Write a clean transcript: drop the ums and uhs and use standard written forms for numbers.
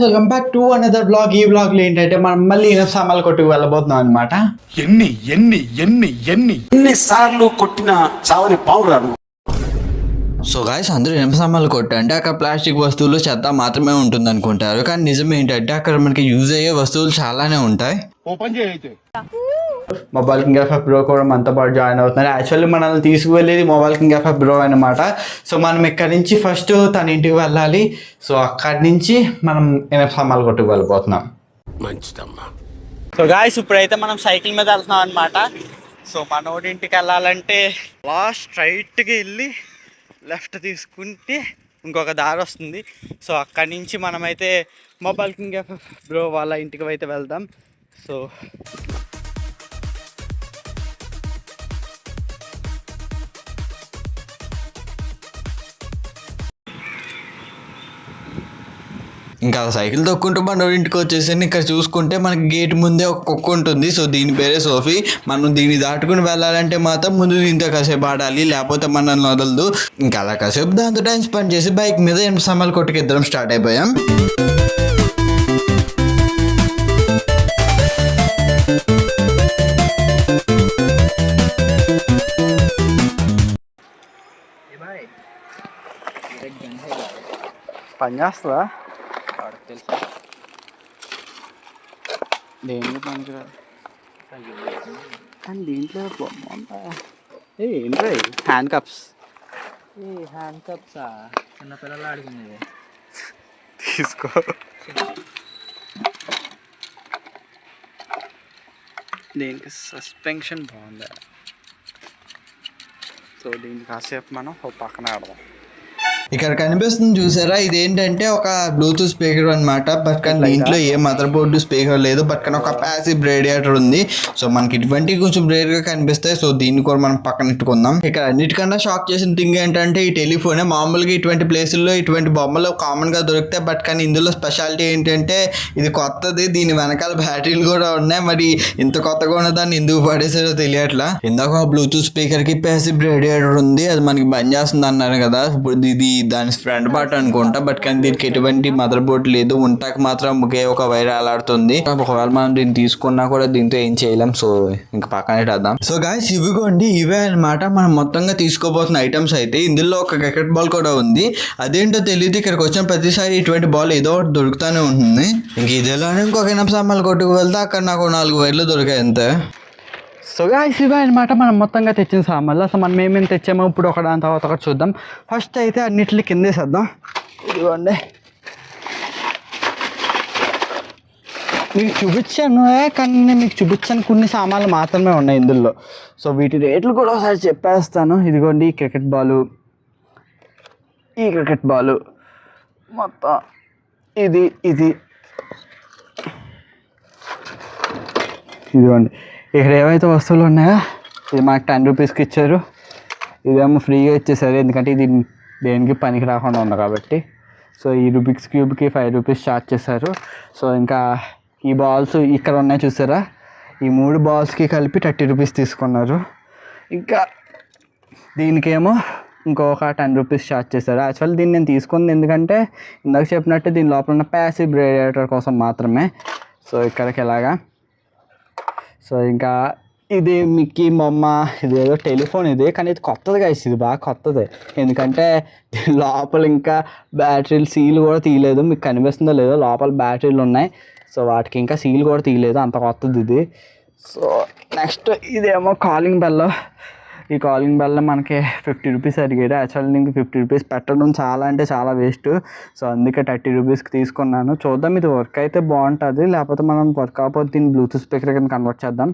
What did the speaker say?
Welcome back to another blog. ఈ బ్లాగ్లో ఏంటంటే మనం మళ్ళీ ఇనఫ్ సామాన్లు కొట్టుకు వెళ్ళబోతున్నాం అనమాట. ఎన్నిసార్లు కొట్టినా చావని పావురాడు. సో గాయస్, అందరూ ఇనప సామాన్లు కొట్టంటే అక్కడ ప్లాస్టిక్ వస్తువులు చెత్త మాత్రమే ఉంటుంది అనుకుంటారు, కానీ నిజం ఏంటంటే అక్కడ మనకి యూజ్ అయ్యే వస్తువులు చాలానే ఉంటాయి. మొబైల్ కింగ్ ఎఫ్ ప్రో కూడా మనతో పాటు జాయిన్ అవుతున్నారు. యాక్చువల్లీ మనల్ని తీసుకువెళ్ళేది మొబైల్ కింగ్ ఎఫ్ ప్రో అనమాట. సో మనం ఇక్కడి నుంచి ఫస్ట్ తన ఇంటికి వెళ్ళాలి. సో అక్కడి నుంచి మనం ఇనప సామాన్లు కొట్టుకు వెళ్ళిపోతున్నాం. మంచిదమ్మా. సో గాయస్, ఇప్పుడైతే మనం సైకిల్ మీద వెళ్తున్నాం అనమాట. సో మనోడి ఇంటికి వెళ్ళాలంటే లాస్ట్ స్ట్రైట్కి వెళ్ళి లెఫ్ట్ తీసుకుంటే ఇంకొక దారి వస్తుంది. సో అక్కడి నుంచి మనమైతే మొబైల్ కింగ్ ఎఫ్ బ్రో వాళ్ళ ఇంటికి అయితే వెళ్దాం. సో ఇంకా సైకిల్ తొక్కుంటూ మన ఇంటికి వచ్చేసి ఇక్కడ చూసుకుంటే మనకి గేట్ ముందే ఒక కుక్క ఉంటుంది. సో దీని పేరే సోఫీ. మనం దీన్ని దాటుకుని వెళ్ళాలంటే మాత్రం ముందు దీంతో కాసేపు ఆడాలి, లేకపోతే మనల్ని వదలదు. ఇంకా అలా కాసేపు దాంతో టైం స్పెండ్ చేసి బైక్ మీద ఎనిమిది సామాన్లు కొట్టుకు ఇద్దరం స్టార్ట్ అయిపోయాం. పని చేస్తుందా? తెలుసా దేనికి పనికిరాదు, కానీ దీంట్లో బొమ్మ ఉందా? ఏంటి హ్యాండ్ కప్స్? హ్యాండ్ కప్సా? చిన్నపిల్లలు ఆడుకునేది. తీసుకో. దీనికి సస్పెన్షన్ బాగుంది. సో దీనికి కాసేపు మనం పక్కన ఆడదాం. ఇక్కడ కనిపిస్తుంది చూసారా, ఇదేంటంటే ఒక బ్లూటూత్ స్పీకర్ అనమాట. బట్ కానీ దీంట్లో ఏ మదర్ బోర్డు స్పీకర్ లేదు, బట్ కానీ ఒక ప్యాసివ్ రేడియేటర్ ఉంది. సో మనకి ఇటువంటి కొంచెం రేర్గా కనిపిస్తాయి. సో దీన్ని కూడా మనం పక్కన ఇట్టుకుందాం. ఇక్కడ అన్నిటికన్నా షాక్ చేసిన థింగ్ ఏంటంటే ఈ టెలిఫోనే. మామూలుగా ఇటువంటి ప్లేసుల్లో ఇటువంటి బొమ్మలు కామన్గా దొరుకుతాయి, బట్ కానీ ఇందులో స్పెషాలిటీ ఏంటంటే ఇది కొత్తది. దీని వెనకాల బ్యాటరీలు కూడా ఉన్నాయి. మరి ఇంత కొత్తగా ఉన్న దాన్ని ఎందుకు పడేసారో తెలియట్లా. ఇందాక బ్లూటూత్ స్పీకర్కి ప్యాసివ్ రేడియేటర్ ఉంది, అది మనకి బంద్ చేస్తుంది అన్నారు కదా. ఇప్పుడు ఇది దాని ఫ్రంట్ పార్ట్ అనుకుంటా, బట్ కానీ దీనికి ఎటువంటి మదర్ బోర్డ్ లేదు. ఉంటాక మాత్రం ఒకే ఒక వైర్ అలాడుతుంది. ఒకవేళ మనం దీన్ని తీసుకున్నా కూడా దీంతో ఏం చేయలేం. సో ఇంకా పక్కనే పెడదాం. సో గాయ్స్, ఇవిగోండి ఇవే అనమాట మనం మొత్తంగా తీసుకోబోతున్న ఐటమ్స్ అయితే. ఇందులో ఒక క్రికెట్ బాల్ కూడా ఉంది. అదేంటో తెలియదు, ఇక్కడికి వచ్చిన ప్రతిసారి ఇటువంటి బాల్ ఏదో ఒకటి దొరుకుతూనే ఉంటుంది. ఇంక ఇదేలోనే ఇంకొక ఇనప సామాన్లు కొట్టుకు వెళ్తే అక్కడ నాకు 4 వైర్లు దొరికాయి అంతే. సో గాయ్స్, ఇవే అనమాట మనం మొత్తంగా తెచ్చిన సామాన్లు. సో మనం ఏమేమి తెచ్చామో ఇప్పుడు ఒకదాని తర్వాత ఒకటి చూద్దాం. ఫస్ట్ అయితే అన్నిటిని కిందేసేద్దాం. ఇదిగోండి, మీకు చూపించాను కానీ నేను మీకు చూపించాను కొన్ని సామాన్లు మాత్రమే ఉన్నాయి ఇందులో. సో వీటి రేట్లు కూడా ఒకసారి చెప్పేస్తాను. ఇదిగోండి ఈ క్రికెట్ బాలు, ఈ క్రికెట్ బాలు మొత్తం ఇది ఇదిగోండి. ఇక్కడ ఏవైతే వస్తువులు ఉన్నాయో ఇది మాకు 10 రూపీస్కి ఇచ్చారు. ఇదేమో ఫ్రీగా ఇచ్చేసారు, ఎందుకంటే ఇది దేనికి పనికి రాకుండా ఉంది కాబట్టి. సో ఈ రూబిక్స్ క్యూబ్కి 5 రూపీస్ ఛార్జ్ చేశారు. సో ఇంకా ఈ బాల్స్ ఇక్కడ ఉన్నాయి చూసారా, ఈ 3 బాల్స్కి కలిపి 30 రూపీస్ తీసుకున్నారు. ఇంకా దీనికేమో ఇంకొక 10 రూపీస్ ఛార్జ్ చేశారు. యాక్చువల్లీ దీన్ని నేను తీసుకుంది ఎందుకంటే ఇందాక చెప్పినట్టు దీని లోపల ఉన్న ప్యాసివ్ రేడియేటర్ కోసం మాత్రమే. సో ఇక్కడికి ఎలాగా. సో ఇంకా ఇది మిక్కీ బొమ్మ, ఇది ఏదో టెలిఫోన్ ఇది, కానీ ఇది కొత్తది గైస్, ఇది బాగా కొత్తది. ఎందుకంటే లోపల ఇంకా బ్యాటరీలు సీల్ కూడా తీయలేదు. మీకు కనిపిస్తుందో లేదో, లోపల బ్యాటరీలు ఉన్నాయి. సో వాటికి ఇంకా సీల్ కూడా తీయలేదు, అంత కొత్తది ఇది. సో నెక్స్ట్ ఇదేమో కాలింగ్ బెల్. ఈ కాలింగ్ బెల్ మనకి 50 రూపీస్ అడిగారు. యాక్చువల్లీ నేను 50 రూపీస్ పెట్టడం చాలా అంటే చాలా వేస్ట్. సో అందుకే 30 రూపీస్కి తీసుకున్నాను. చూద్దాం, ఇది వర్క్ అయితే బాగుంటుంది, లేకపోతే మనం వర్క్ అవ్వకపోతే దీన్ని బ్లూటూత్ స్పీకర్ కింద కన్వర్ట్ చేద్దాం.